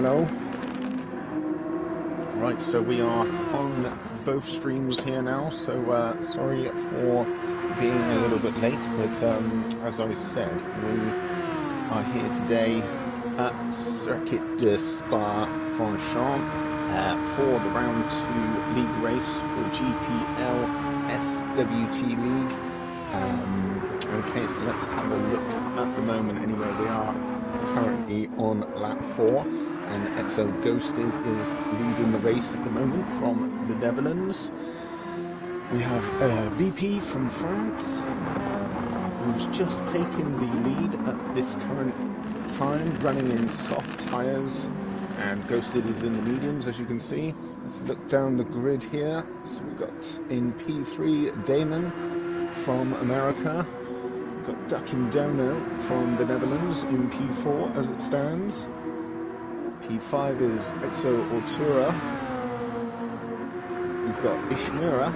hello. Right, so we are on both streams here now, so sorry for being a little bit late, but as I said, we are here today at Circuit de Spa-Francorchamps for the Round 2 league race for GPL SWT League. Okay, so let's have a look at the moment. Anyway, we are currently on lap 4. And Exo Ghosted is leading the race at the moment from the Netherlands. We have BP from France, who's just taken the lead at this current time, running in soft tyres, and Ghosted is in the mediums, as you can see. Let's look down the grid here. So we've got in P3 Damon from America. We've got Ducking Dono from the Netherlands in P4 as it stands. P5 is Exo Altura. We've got Ishimura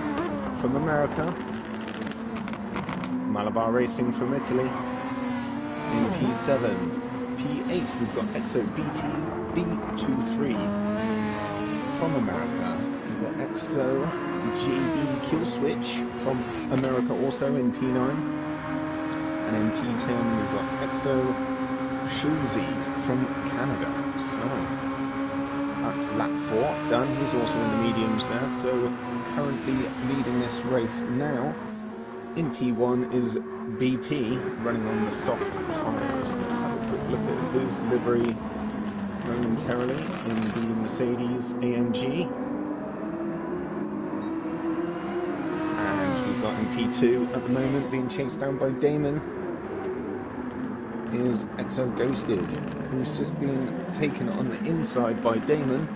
from America. Malabar Racing from Italy. In P7. P8 we've got Exo BT B23 from America. We've got Exo JD Killswitch from America also in P9. And in P10 we've got Exo Schulze from Canada. So that's lap 4 done. He's also in the mediums there, so currently leading this race now. In P1 is BP running on the soft tyres. Let's have a quick look at his livery momentarily in the Mercedes AMG. And we've got in P2 at the moment being chased down by Damon is Exo Ghosted, who's just been taken on the inside by Damon,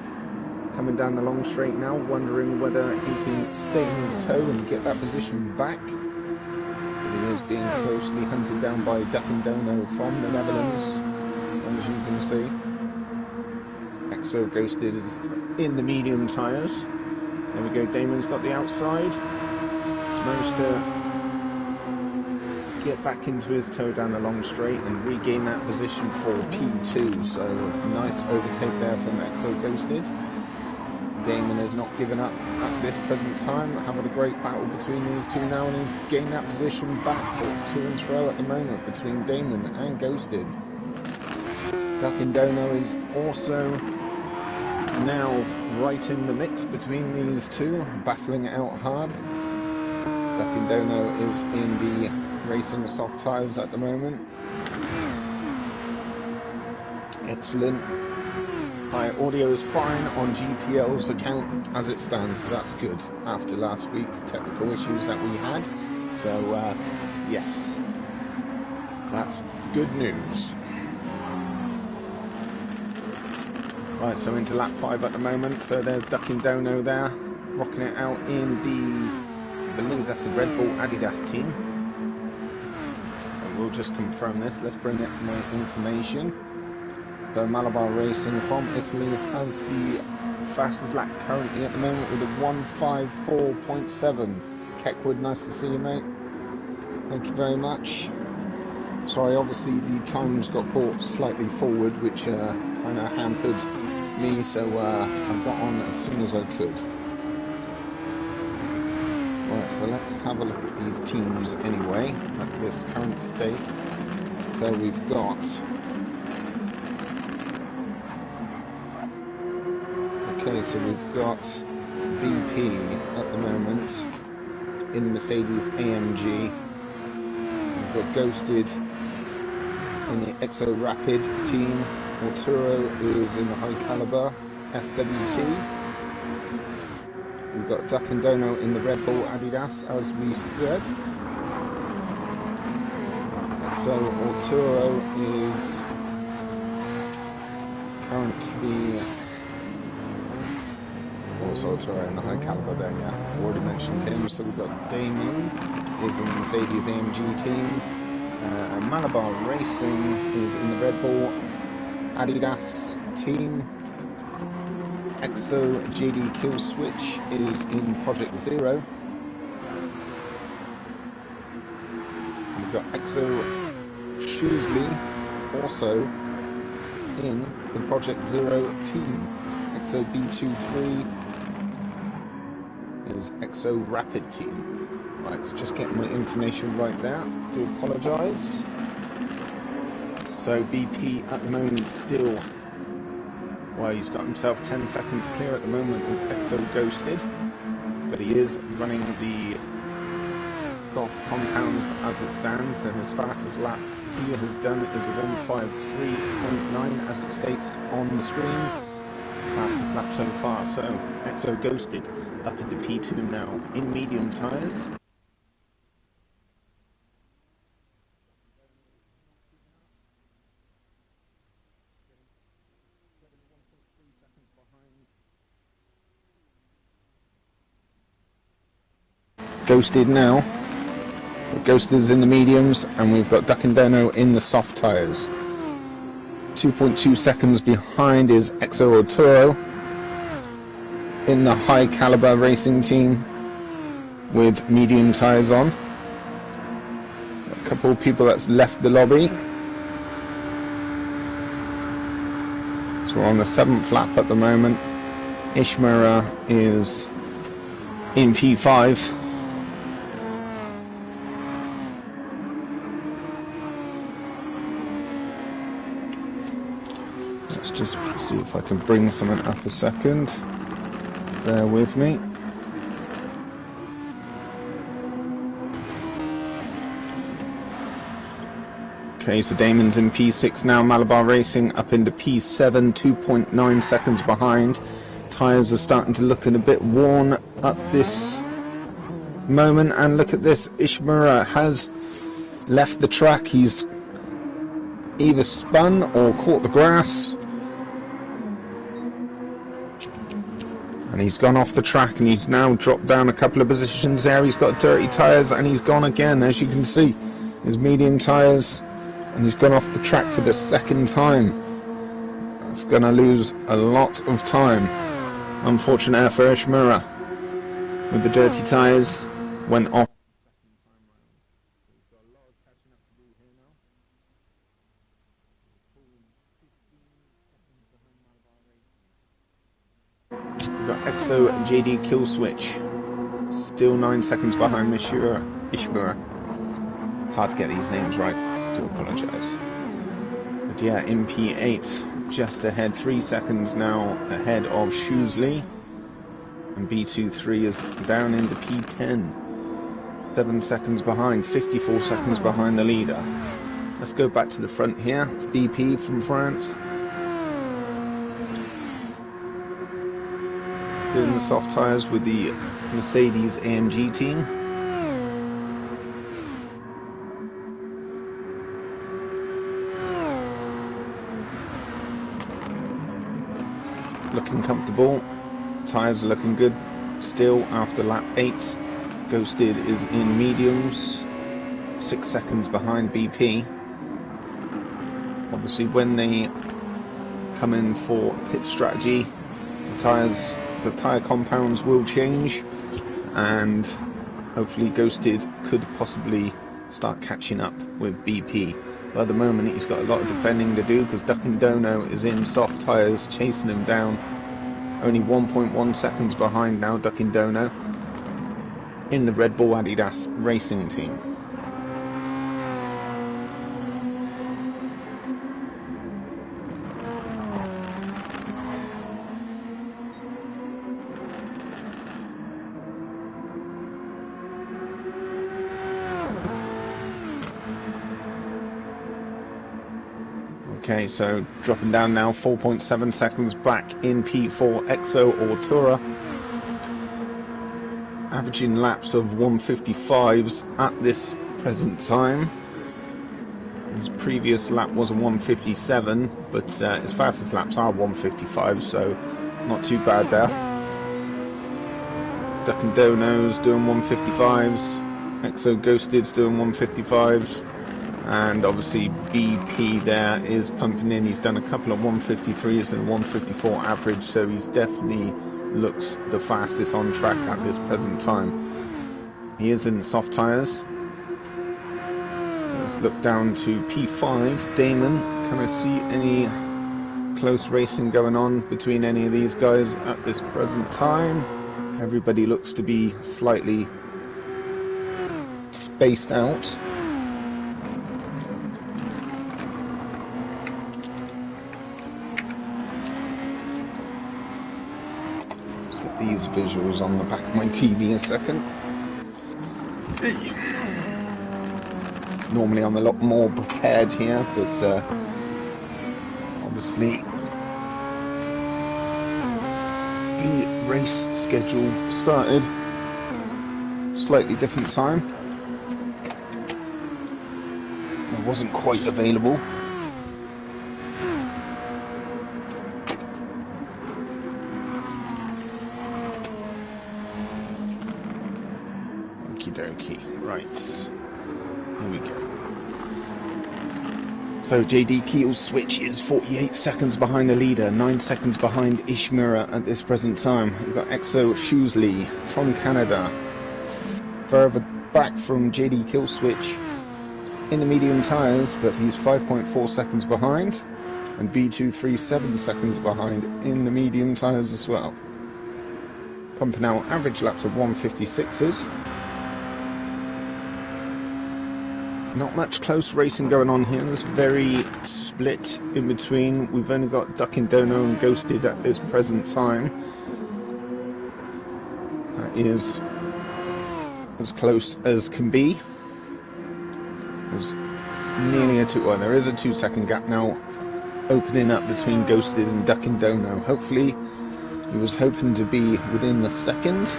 coming down the long straight now, wondering whether he can stay in his toe and get that position back. But he is being closely hunted down by Ducking Dono from the Netherlands, as you can see. Exo Ghosted is in the medium tyres. There we go, Damon's got the outside. He's managed to get back into his toe down the long straight and regain that position for P2, so nice overtake there from Exo Ghosted. Damon has not given up at this present time, having a great battle between these two now, and he's gained that position back, so it's to and fro at the moment between Damon and Ghosted. Ducking Dono is also now right in the mix between these two, battling it out hard. Ducking Dono is in the racing soft tyres at the moment. Excellent. My audio is fine on GPL's account as it stands, so that's good after last week's technical issues that we had. So yes, that's good news. Right, so into lap 5 at the moment. So there's Ducking Dono there, rocking it out in the, I believe that's the Red Bull Adidas team. We'll just confirm this. Let's bring up my information. So Malabar Racing from Italy has the fastest lap currently at the moment with a 1:54.7. Keckwood, nice to see you, mate. Thank you very much. Sorry, obviously the times got brought slightly forward, which kind of hampered me, so I got on as soon as I could. Right, so let's have a look at these teams anyway, at this current state. So we've got... Okay, so we've got BP at the moment in the Mercedes AMG. We've got Ghosted in the Exo Rapid team. Arturo is in the High Caliber SWT. We've got Ducking Dono in the Red Bull Adidas, as we said. So Arturo is currently also Arturo in the High Caliber there, yeah. Already mentioned him. So we've got Damon is in the Mercedes AMG team. Malabar Racing is in the Red Bull Adidas team. Exo JD Killswitch is in Project Zero. We've got Exo Schulze also in the Project Zero team. XOB23 is XO Rapid team. Right, it's just getting my information right there. Do apologise. So BP at the moment still, well, he's got himself 10 seconds clear at the moment with XO Ghosted, but he is running the soft compounds as it stands, and his fastest lap he has done is a 1:53.9 as it states on the screen. Fastest lap so far. So XO Ghosted up into P2 now in medium tyres. Ghosted now. Ghosted is in the mediums, and we've got Duck and Dono in the soft tyres. 2.2 seconds behind is XO Toro in the high caliber racing team with medium tyres on. A couple of people that's left the lobby. So we're on the 7th lap at the moment. Ishimura is in P5. Let's just see if I can bring something up a second. Bear with me. Okay, so Damon's in P6 now. Malabar Racing up into P7, 2.9 seconds behind. Tyres are starting to look a bit worn up this moment. And look at this, Ishimura has left the track. He's either spun or caught the grass. And he's gone off the track, and he's now dropped down a couple of positions there. He's got dirty tyres, and he's gone again, as you can see. His medium tyres, and he's gone off the track for the second time. That's going to lose a lot of time. Unfortunate for Ishimura. With the dirty tyres, went off. We've got XO JD Kill Switch, still 9 seconds behind Ishimura. Hard to get these names right, do apologise. But yeah, in P8, just ahead, 3 seconds now ahead of Shoesley. And B23 is down into P10. 7 seconds behind, 54 seconds behind the leader. Let's go back to the front here, BP from France. Doing the soft tyres with the Mercedes AMG team. Looking comfortable. Tyres are looking good still after lap 8. Ghosted is in mediums, 6 seconds behind BP. Obviously when they come in for pit strategy, the tyre compounds will change, and hopefully Ghosted could possibly start catching up with BP. But at the moment he's got a lot of defending to do, because Duck and Dono is in soft tyres chasing him down. Only 1.1 seconds behind now, Duck and Dono in the Red Bull Adidas racing team. Okay, so dropping down now, 4.7 seconds back in P4, XO Ortura. Averaging laps of 155s at this present time. His previous lap was a 157, but his fastest laps are 155, so not too bad there. Duck and Dono's doing 155s, XO Ghosted's doing 155s. And obviously BP there is pumping in. He's done a couple of 153s and 154 average, so he's definitely looks the fastest on track at this present time. He is in soft tyres. Let's look down to P5. Damon, can I see any close racing going on between any of these guys at this present time. Everybody looks to be slightly spaced out. Let's get these visuals on the back of my TV a second. Normally I'm a lot more prepared here, but obviously the race schedule started slightly different time. I wasn't quite available. Okie dokie, right, here we go. So JD Keel's switch is 48 seconds behind the leader, 9 seconds behind Ishimura at this present time. We've got Exo Shusley from Canada, further back from JD Keel switch in the medium tyres, but he's 5.4 seconds behind, and B23 7 seconds behind in the medium tyres as well. Pumping out average laps of 156s. Not much close racing going on here. There's very split in between. We've only got Ducking Dono and Ghosted at this present time. That is as close as can be. There's nearly a two. Well, there is a 2 second gap now opening up between Ghosted and Ducking Dono. Hopefully, he was hoping to be within the second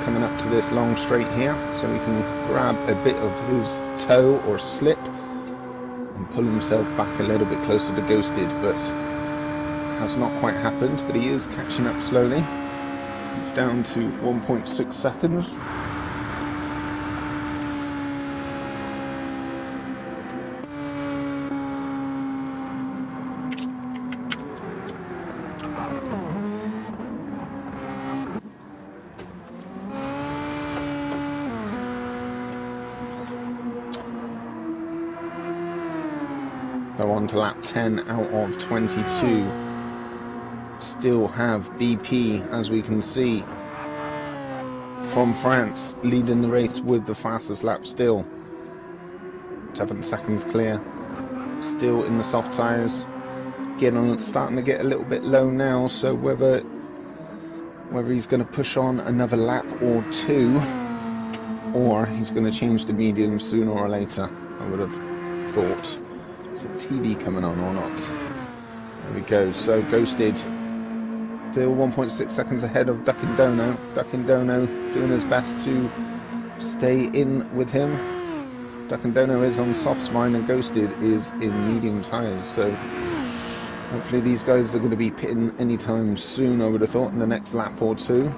coming up to this long straight here, so he can grab a bit of his toe or slip and pull himself back a little bit closer to Ghosted, but has not quite happened. But he is catching up slowly. It's down to 1.6 seconds. So on to lap 10 out of 22. Still have BP, as we can see, from France, leading the race with the fastest lap still. 7 seconds clear. Still in the soft tyres. Starting to get a little bit low now, so whether he's going to push on another lap or two, or he's going to change to medium sooner or later, I would have thought. Is the TV coming on or not? There we go. So Ghosted still 1.6 seconds ahead of Ducking Dono. Ducking Dono doing his best to stay in with him. Ducking Dono is on softs, mine, and Ghosted is in medium tyres. So hopefully these guys are going to be pitting anytime soon, I would have thought, in the next lap or two.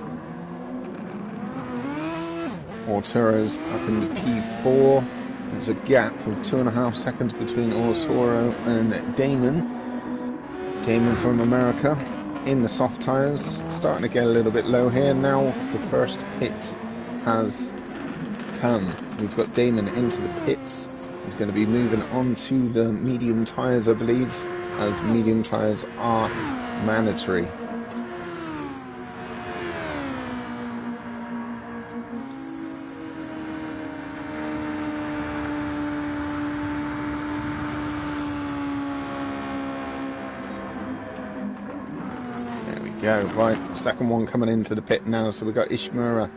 Orturo's up in the P4. There's a gap of 2.5 seconds between Orturo and Damon. Damon from America in the soft tyres, starting to get a little bit low here. Now the first pit has come. We've got Damon into the pits. He's going to be moving on to the medium tyres, I believe, as medium tyres are mandatory. Go, right, second one coming into the pit now, so we've got Ishimura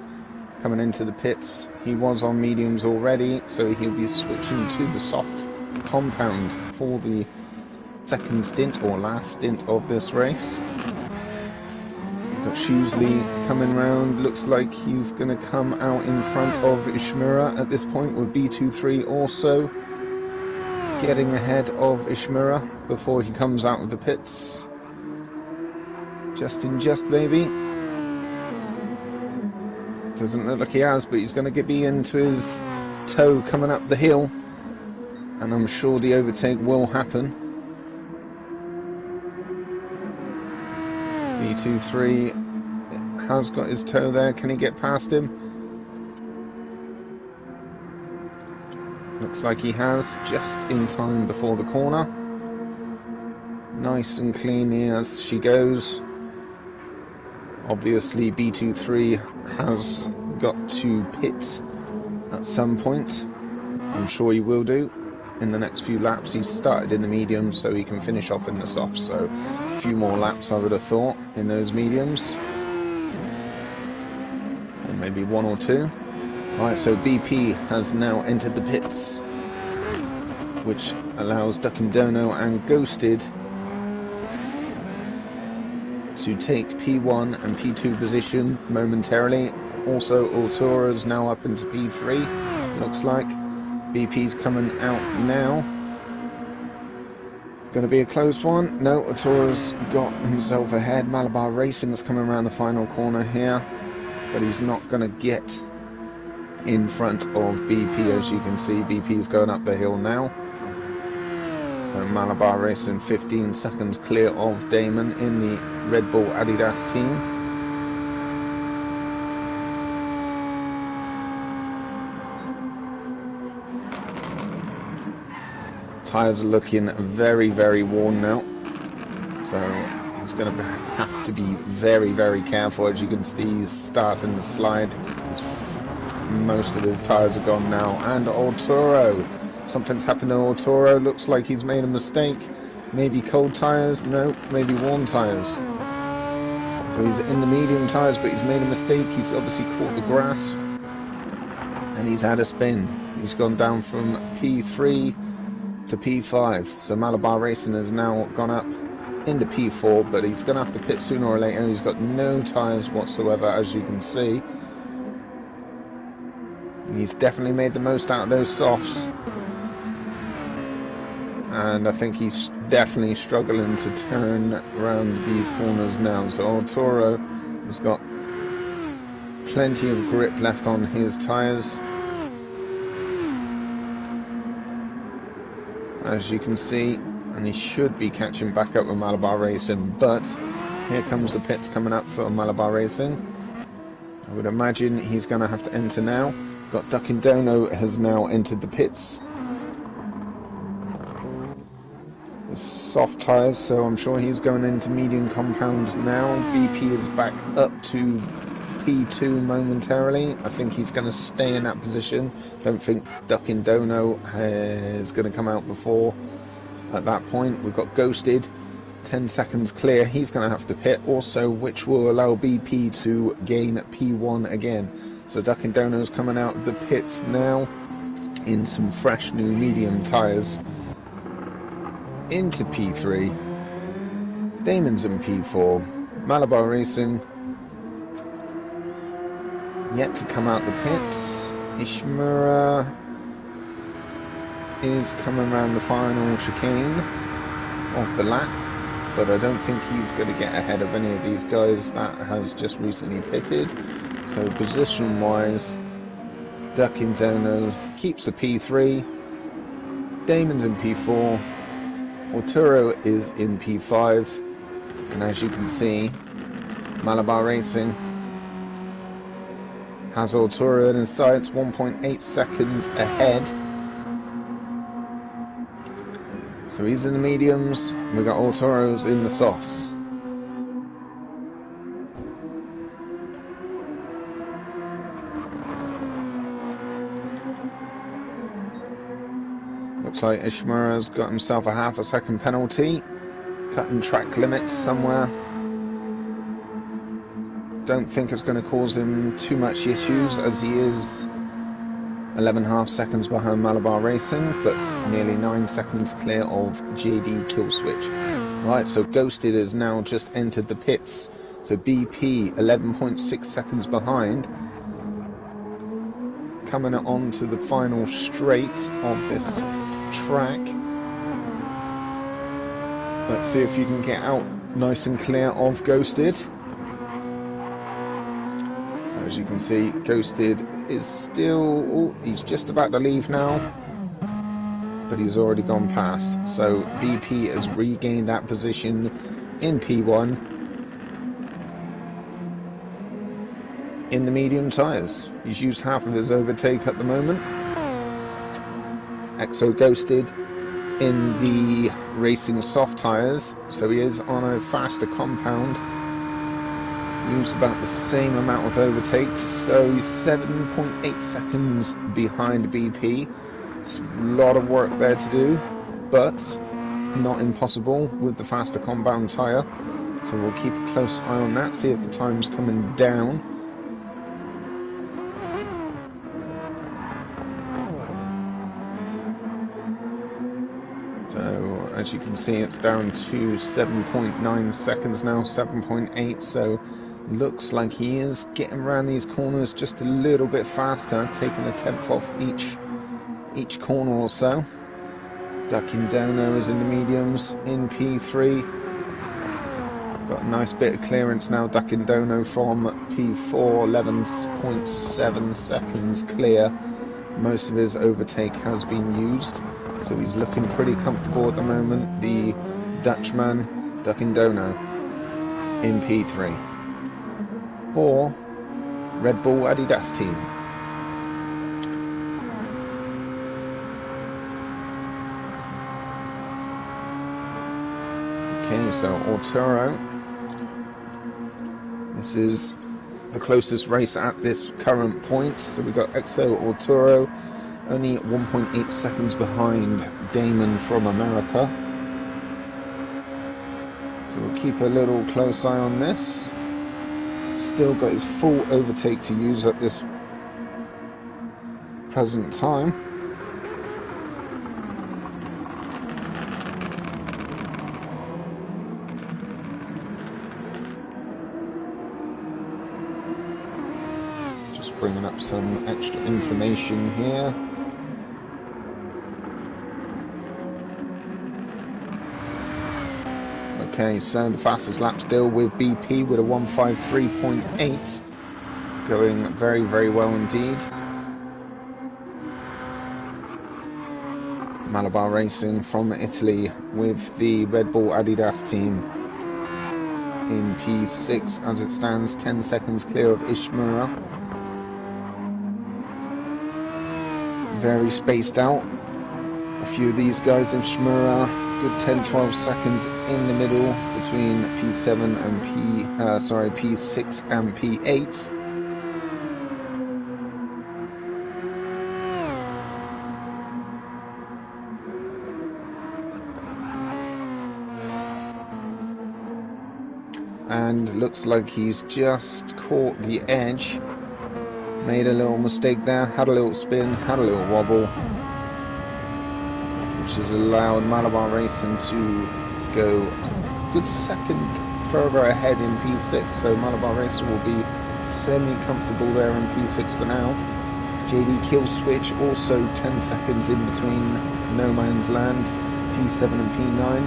coming into the pits. He was on mediums already, so he'll be switching to the soft compound for the second stint or last stint of this race. We've got Shusley coming round. Looks like he's going to come out in front of Ishimura at this point, with B23 also getting ahead of Ishimura before he comes out of the pits. Just maybe. Doesn't look like he has, but he's going to be into his toe coming up the hill, and I'm sure the overtake will happen. B23 has got his toe there. Can he get past him? Looks like he has, just in time before the corner. Nice and clean as she goes. Obviously B23 has got to pit at some point. I'm sure he will do in the next few laps. He's started in the mediums so he can finish off in the softs, so a few more laps I would have thought in those mediums, or maybe one or two. Right, so BP has now entered the pits, which allows Ducking Dono and Ghosted to take P1 and P2 position momentarily. Also, Altura's now up into P3, looks like. BP's coming out now. Going to be a close one. No, Altura's got himself ahead. Malabar Racing's coming around the final corner here, but he's not going to get in front of BP. As you can see, BP's going up the hill now. And Malabar Racing 15 seconds clear of Damon in the Red Bull Adidas team. Tyres are looking very, very worn now, so he's going to have to be very, very careful. As you can see, he's starting to slide. Most of his tyres are gone now. And Arturo, something's happened to Arturo. Looks like he's made a mistake. Maybe cold tyres? No, maybe warm tyres. So he's in the medium tyres, but he's made a mistake. He's obviously caught the grass, and he's had a spin. He's gone down from P3 to P5, so Malabar Racing has now gone up into P4, but he's going to have to pit sooner or later. He's got no tyres whatsoever, as you can see. He's definitely made the most out of those softs, and I think he's definitely struggling to turn around these corners now. So Arturo has got plenty of grip left on his tyres, as you can see, and he should be catching back up with Malabar Racing. But here comes the pits coming up for Malabar Racing. I would imagine he's going to have to enter now. Got Ducking Dono has now entered the pits. It's soft tyres, so I'm sure he's going into medium compound now. BP is back up to P2 momentarily. I think he's going to stay in that position. Don't think Ducking Dono is going to come out before at that point. We've got Ghosted, 10 seconds clear. He's going to have to pit also, which will allow BP to gain P1 again. So Ducking Dono's coming out of the pits now in some fresh new medium tyres into P3. Damon's in P4. Malabar Racing yet to come out the pits. Ishimura is coming around the final chicane of the lap, but I don't think he's going to get ahead of any of these guys that has just recently pitted. So position wise, Ducking Dono keeps the P3, Damon's in P4, Arturo is in P5, and as you can see, Malabar Racing has Arturo in his sights, 1.8 seconds ahead. So he's in the mediums, we got Arturo's in the softs. Looks like Ishimura's got himself a half a second penalty, cutting track limits somewhere. Don't think it's going to cause him too much issues, as he is 11.5 seconds behind Malabar Racing, but nearly 9 seconds clear of JD Killswitch. Right, so Ghosted has now just entered the pits, so BP 11.6 seconds behind, coming on to the final straight of this track. Let's see if you can get out nice and clear of Ghosted. So as you can see, Ghosted is still, he's just about to leave now, but he's already gone past. So BP has regained that position in P1 in the medium tyres. He's used half of his overtake at the moment. Exo Ghosted in the racing soft tyres, so he is on a faster compound. Used about the same amount of overtakes, so he's 7.8 seconds behind BP. It's a lot of work there to do, but not impossible with the faster compound tyre. So we'll keep a close eye on that, see if the time's coming down. So as you can see, it's down to 7.9 seconds now, 7.8, so looks like he is getting around these corners just a little bit faster, taking a tenth off each corner or so. Ducking Dono is in the mediums in P3. Got a nice bit of clearance now, ducking Dono from P4, 11.7 seconds clear. Most of his overtake has been used, so he's looking pretty comfortable at the moment. The Dutchman, ducking Dono in P3. For Red Bull Adidas team. Okay, so Arturo. This is the closest race at this current point. So we've got Exo Arturo, only 1.8 seconds behind Damon from America. So we'll keep a little close eye on this. Still got his full overtake to use at this present time. Just bringing up some extra information here. Okay, so the fastest lap still with BP with a 1:53.8, going very, very well indeed. Malabar Racing from Italy with the Red Bull Adidas team in P6 as it stands, 10 seconds clear of Ishimura. Very spaced out. A few of these guys in Ishimura, good 10-12 seconds in the middle between P7 and P6 and P8. And looks like he's just caught the edge. Made a little mistake there, had a little spin, had a little wobble, which has allowed Malabar Racing to go a good second further ahead in P6, so Malabar Racing will be semi-comfortable there in P6 for now. JD Killswitch also 10 seconds in between no man's land, P7 and P9.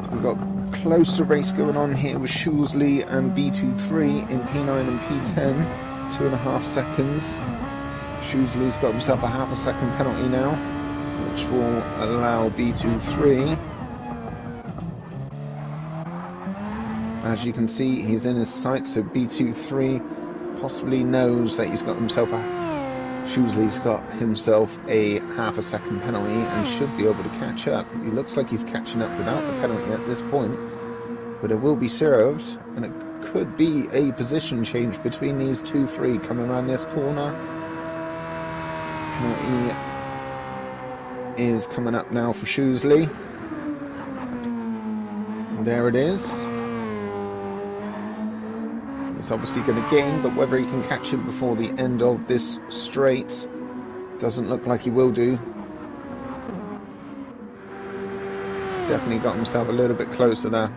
So we've got closer race going on here with Shoesley and B23 in P9 and P10, 2.5 seconds. Shoesley's got himself a half a second penalty now, which will allow B23. As you can see, he's in his sights, so B23 possibly knows that he's got himself Shoesley's got himself a half a second penalty and should be able to catch up. He looks like he's catching up without the penalty at this point, but it will be served, and it could be a position change between these 2-3 coming around this corner. Penalty is coming up now for Shoesley. There it is. He's obviously going to gain, but whether he can catch him before the end of this straight doesn't look like he will do. He's definitely got himself a little bit closer there.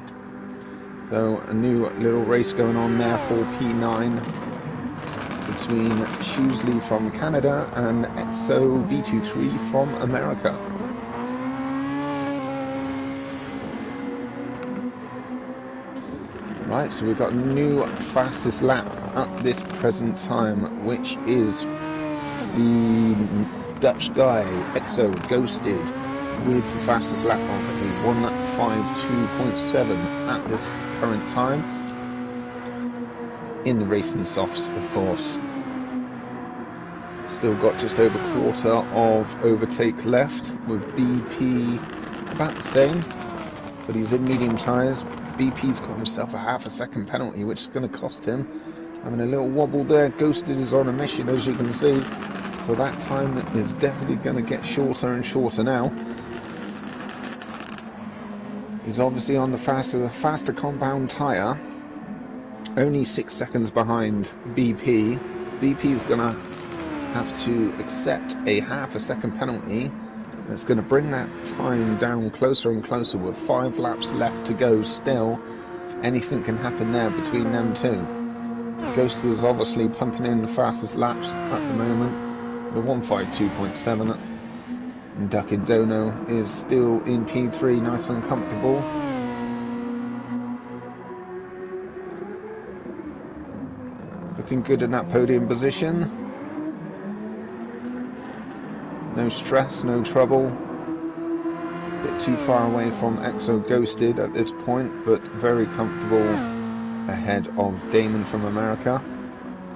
So a new little race going on there for P9 between Shoesley from Canada and Exo B23 from America. Right, so we've got a new fastest lap at this present time, which is the Dutch guy, Exo Ghosted, with the fastest lap of a 1:52.7 at this current time. In the racing softs, of course. Still got just over a quarter of overtake left, with BP about the same, but he's in medium tyres. BP's got himself a half a second penalty, which is going to cost him. Having a little wobble there. Ghosted is on a mission, as you can see, so that time is definitely going to get shorter and shorter now. He's obviously on the faster compound tyre, only 6 seconds behind BP. BP's going to have to accept a half a second penalty. That's going to bring that time down closer and closer, with 5 laps left to go still. Anything can happen there between them two. Ghosted is obviously pumping in the fastest laps at the moment, the 152.7. And Duckin Dono is still in P3, nice and comfortable. Looking good in that podium position. No stress, no trouble. Bit too far away from Exo Ghosted at this point, but very comfortable ahead of Damon from America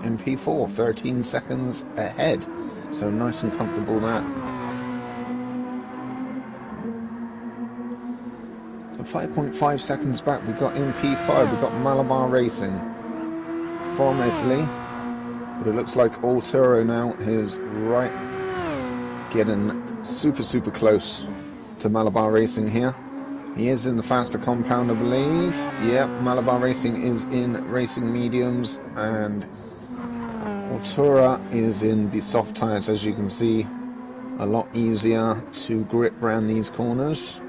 in P4, 13 seconds ahead. So nice and comfortable there. So 5.5 seconds back, we've got in P5, we've got Malabar Racing from Italy. But it looks like Alturo now is right, getting super close to Malabar Racing here. He is in the faster compound, I believe. Yeah, Malabar Racing is in racing mediums, and Altura is in the soft tyres, as you can see. A lot easier to grip around these corners,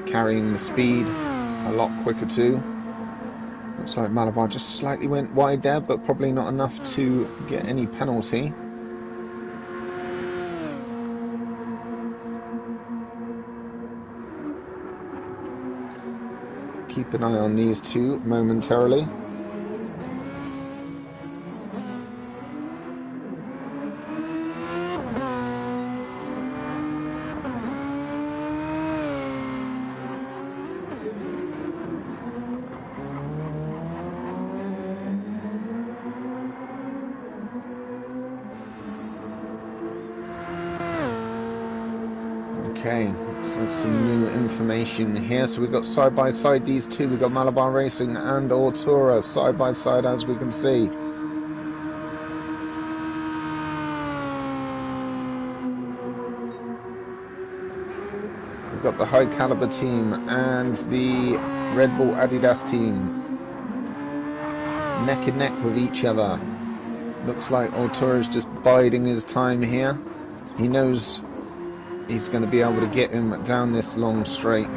carrying the speed a lot quicker too. Looks like Malabar just slightly went wide there, but probably not enough to get any penalty. Keep an eye on these two momentarily. Okay, so some new information here. So we've got side by side these two. We've got Malabar Racing and Altura side by side, as we can see. We've got the High Caliber team and the Red Bull Adidas team neck and neck with each other. Looks like Altura is just biding his time here. He knows he's going to be able to get him down this long straight.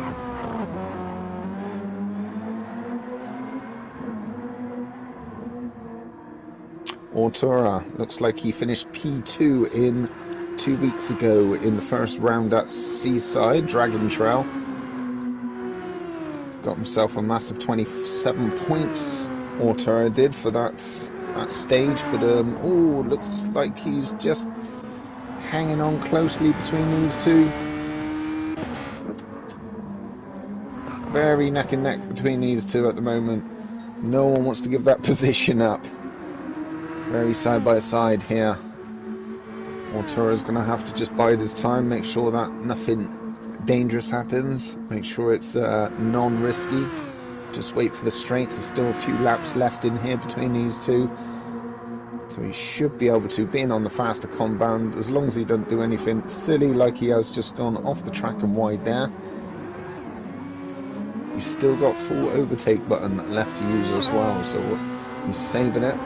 Altura looks like he finished P2 in 2 weeks ago in the first round at Seaside Dragon Trail. Got himself a massive 27 points. Altura did for that stage, but oh, looks like he's just hanging on closely between these two. Very neck and neck between these two at the moment. No one wants to give that position up. Very side by side here. Altura's going to have to just bide his time, make sure that nothing dangerous happens, make sure it's non-risky. Just wait for the straights. There's still a few laps left in here between these two. So he should be able to, being on the faster compound, as long as he doesn't do anything silly like he has just gone off the track and wide there. He's still got full overtake button left to use as well, so he's saving it,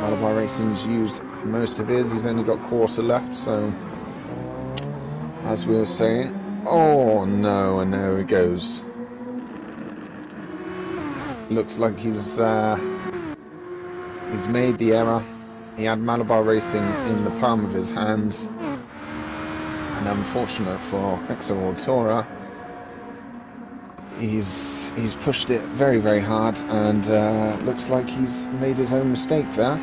Malabar Racing's used most of his, he's only got quarter left, so as we were saying, oh no, and there he goes. Looks like he's made the error. He had Malabar Racing in the palm of his hands, and unfortunate for Exo Altura, he's pushed it very hard, and looks like he's made his own mistake there,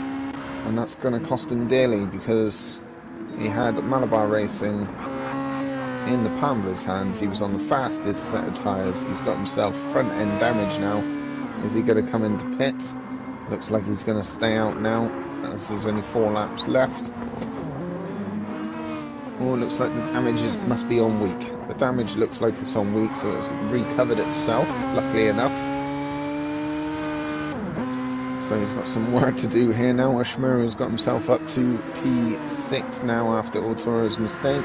and that's going to cost him dearly, because he had Malabar Racing in the palm of his hands. He was on the fastest set of tyres. He's got himself front end damage now. Is he going to come into pit? Looks like he's going to stay out now, as there's only 4 laps left. Oh, looks like the damage must be on weak. The damage looks like it's on weak, so it's recovered itself, luckily enough. So he's got some work to do here now. Ashmuro's got himself up to P6 now after Autoro's mistake.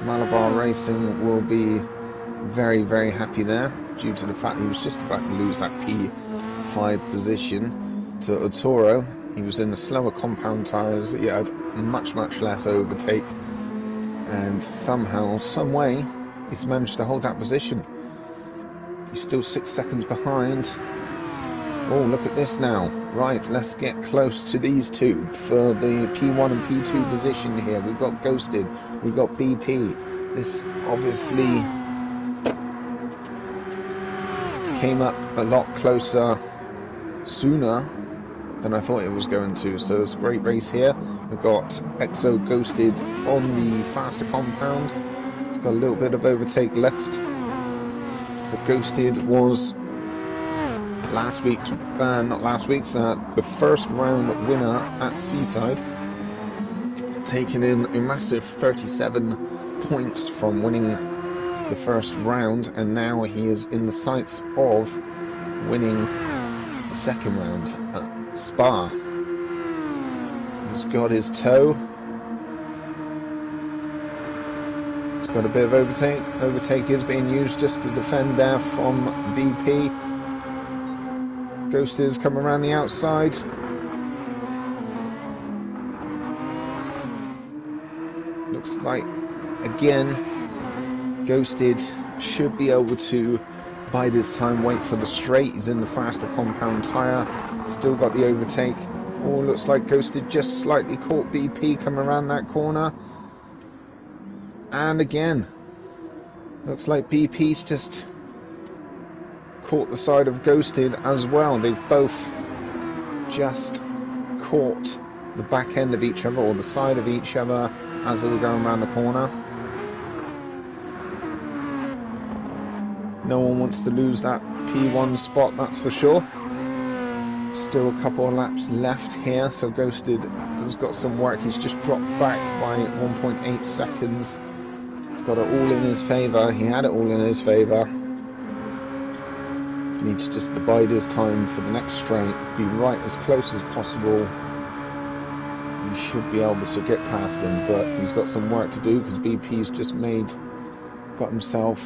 Malabar Racing will be very, very happy there, due to the fact he was just about to lose that P5 position to Autoro. He was in the slower compound tyres, he had much, much less overtake, and somehow, some way, he's managed to hold that position. He's still 6 seconds behind. Oh, look at this now. Right, let's get close to these two for the P1 and P2 position here. We've got Ghosted, we've got BP. This obviously came up a lot closer sooner than I thought it was going to. So it's a great race here. We've got Exo Ghosted on the faster compound. He's got a little bit of overtake left. But Ghosted was the first round winner at Seaside, taking in a massive 37 points from winning the first round, and now he is in the sights of winning the second round at Spa. He's got his toe. He's got a bit of overtake. Overtake is being used just to defend there from BP. Ghost is coming around the outside. Looks like, again, Ghosted should be able to bide his time, wait for the straight. He's in the faster compound tyre. Still got the overtake. Oh, looks like Ghosted just slightly caught BP coming around that corner. And again, looks like BP's just caught the side of Ghosted as well. They've both just caught the back end of each other, or the side of each other, as they were going around the corner. No one wants to lose that P1 spot, that's for sure. Still a couple of laps left here, so Ghosted has got some work. He's just dropped back by 1.8 seconds. He's got it all in his favour. He had it all in his favour. Needs just to bide his time for the next straight, be right as close as possible. He should be able to get past him, but he's got some work to do, because BP's just got himself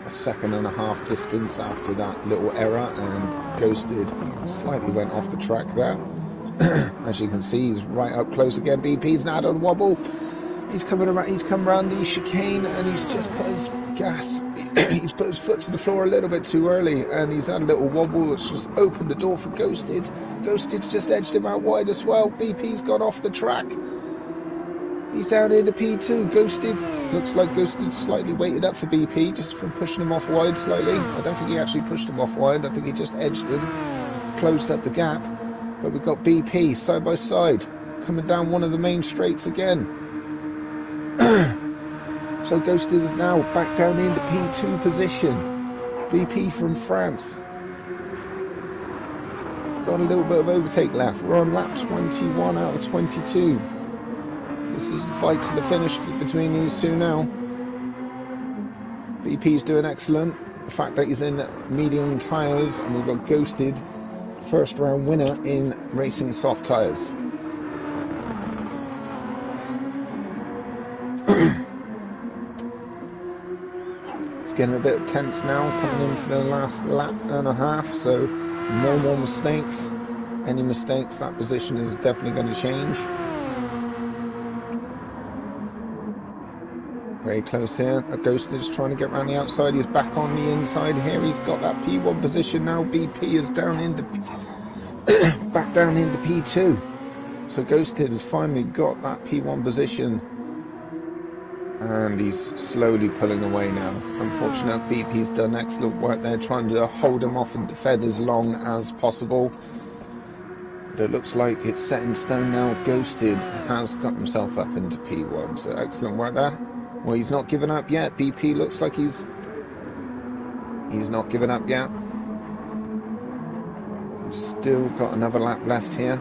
a 1.5 seconds distance after that little error, and Ghosted slightly went off the track there. As you can see, he's right up close again. BP's now on wobble. He's coming around. He's come around the chicane, and he's just put his gas. He's put his foot to the floor a little bit too early, and he's had a little wobble, which just opened the door for Ghosted. Ghosted's just edged him out wide as well. BP's gone off the track. He's down into P2. Ghosted, looks like Ghosted slightly waited up for BP, just from pushing him off wide slightly. I don't think he actually pushed him off wide. I think he just edged him, closed up the gap. But we've got BP side by side, coming down one of the main straights again. So Ghosted is now back down into P2 position. BP from France. Got a little bit of overtake left. We're on lap 21 out of 22. This is the fight to the finish between these two now. BP's doing excellent. The fact that he's in medium tyres, and we've got Ghosted, first round winner in racing soft tyres. It's getting a bit tense now, coming into the last lap and a half, so no more mistakes. Any mistakes, that position is definitely going to change. Very close here. Ghost is trying to get around the outside. He's back on the inside here. He's got that P1 position now. BP is down into back down into P2. So Ghosted has finally got that P1 position, and he's slowly pulling away now. Unfortunately, BP's done excellent work there, trying to hold him off and defend as long as possible. But it looks like it's set in stone now. Ghosted has got himself up into P1, so excellent work there. Well, he's not given up yet. BP looks like he's not given up yet. Still got another lap left here.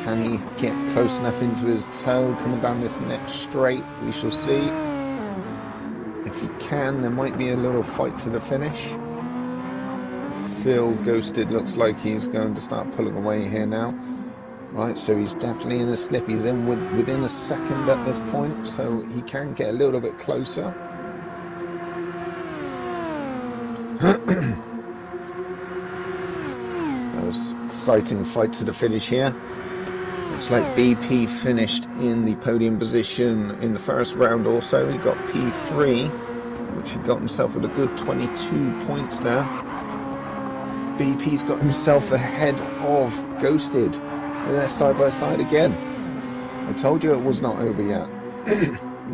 Can he get close enough into his toe coming down this next straight? We shall see. If he can, there might be a little fight to the finish. Phil Ghosted looks like he's going to start pulling away here now. Right, so he's definitely in a slip. He's in within a second at this point, so he can get a little bit closer. That was an exciting fight to the finish here. Looks like BP finished in the podium position in the first round also. He got P3, which he got himself with a good 22 points there. BP's got himself ahead of Ghosted. They're side by side again. I told you it was not over yet.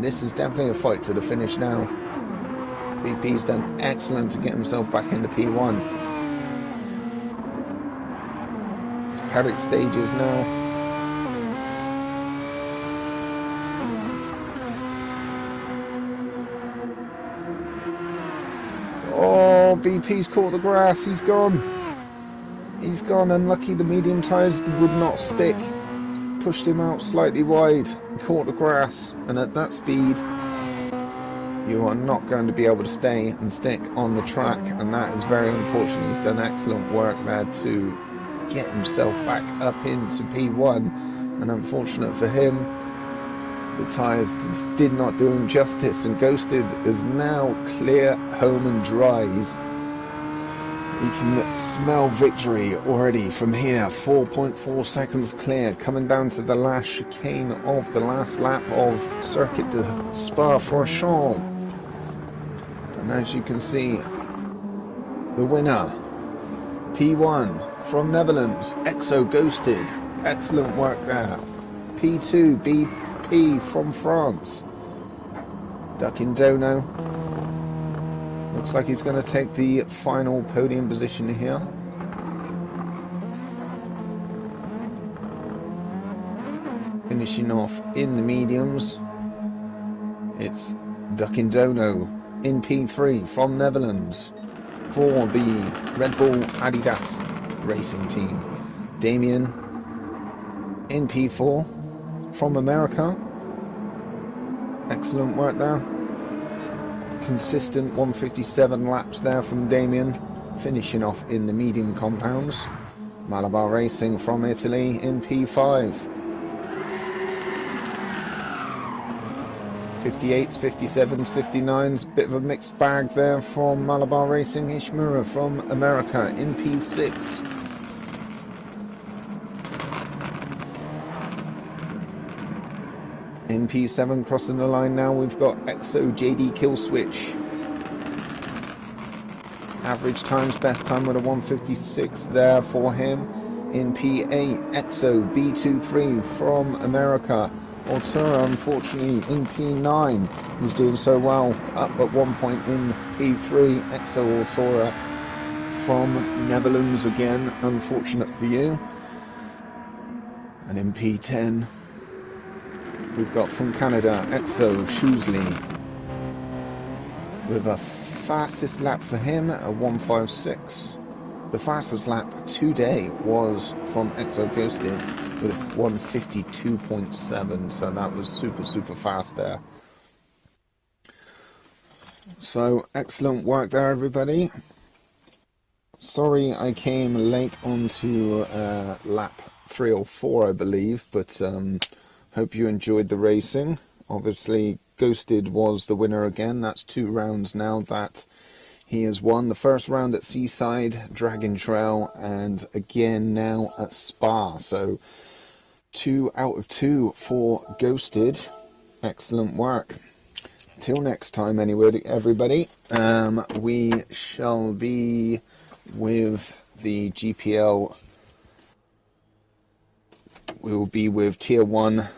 This is definitely a fight to the finish now. BP's done excellent to get himself back into P1. It's paddock stages now. Oh, BP's caught the grass. He's gone. He's gone. Unlucky the medium tyres would not stick. It's pushed him out slightly wide. He caught the grass. And at that speed, you are not going to be able to stay and stick on the track. And that is very unfortunate. He's done excellent work there to get himself back up into P1. And unfortunate for him, the tyres did not do him justice, and Ghosted is now clear home and dries. He can smell victory already from here. 4.4 seconds clear, coming down to the last chicane of the last lap of Circuit de Spa-Francorchamps. And as you can see, the winner, P1 from Netherlands, Exo Ghosted. Excellent work there. P2, BP from France, Ducking Dono. Looks like he's going to take the final podium position here. Finishing off in the mediums, it's Ducking Dono in P3 from Netherlands for the Red Bull Adidas racing team. Damien in P4 from America. Excellent work there. Consistent 157 laps there from Damien, finishing off in the medium compounds. Malabar Racing from Italy in P5. 58s, 57s, 59s, bit of a mixed bag there from Malabar Racing. Ishimura from America in P6. In P7 crossing the line now, we've got Exo JD Killswitch. Average times, best time with a 156 there for him. In P8, Exo B23 from America. Altura, unfortunately, in P9. He's doing so well, up at one point in P3. Exo Altura from Netherlands again, unfortunate for you. And in P10, we've got from Canada, Exo Shoesley, with a fastest lap for him, a 1:56. The fastest lap today was from Exo Ghosted with 1:52.7, so that was super fast there. So excellent work there, everybody. Sorry I came late onto lap 3 or 4, I believe, but hope you enjoyed the racing. Obviously, Ghosted was the winner again. That's 2 rounds now that he has won. The first round at Seaside, Dragon Trail, and again now at Spa. So 2 out of 2 for Ghosted. Excellent work. Till next time, anyway, everybody. We shall be with the GPL. We will be with Tier 1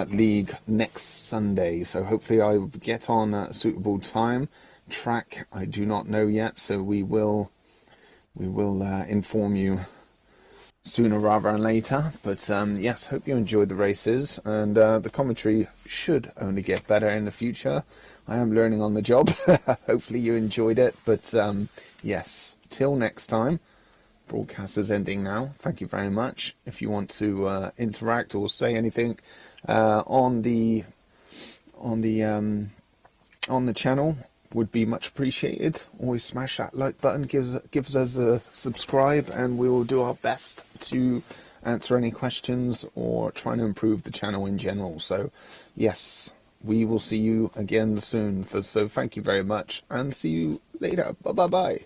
League next Sunday, so hopefully I will get on at a suitable time. Track I do not know yet, so we will inform you sooner rather than later. But yes, hope you enjoyed the races, and the commentary should only get better in the future. I am learning on the job. Hopefully you enjoyed it, but yes, till next time, broadcast is ending now. Thank you very much. If you want to interact or say anything on the channel, would be much appreciated. Always smash that like button, gives us a subscribe, and we will do our best to answer any questions or trying to improve the channel in general. So yes, we will see you again soon. So thank you very much, and see you later. Bye bye.